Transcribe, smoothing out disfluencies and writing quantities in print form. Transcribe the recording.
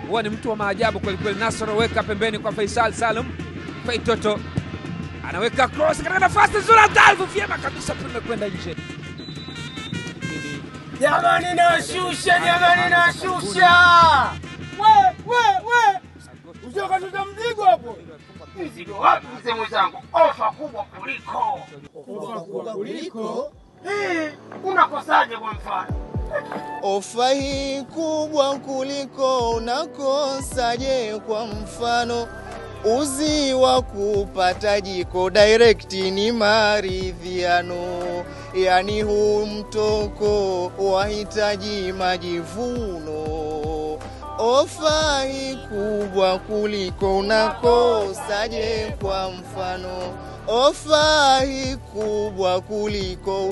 Huwa ni mtu wa maajabu kweli kweli. Nasr weka pembeni kwa Faisal Salum. Faitoto anaweka cross katika nafasi nzuri, Adalfu vyema kabisa kwenda nje. Jamani nashusha, jamani nashusha. We. Usiokatuta mzigo hapo. Mzigo wapi mzee mwenzangu? Ofa kubwa kuliko. Ofa kubwa kuliko? Unakosaje kwa mfano? Ofa hii kubwa kuliko unakosaje kwa mfano? Uzi wa kupata jiko direct ni maridhiano. Yani huu mtoko wahitaji majivuno. Ofa hii kubwa kuliko unakosaje kwa mfano? Ofa hii kubwa kuliko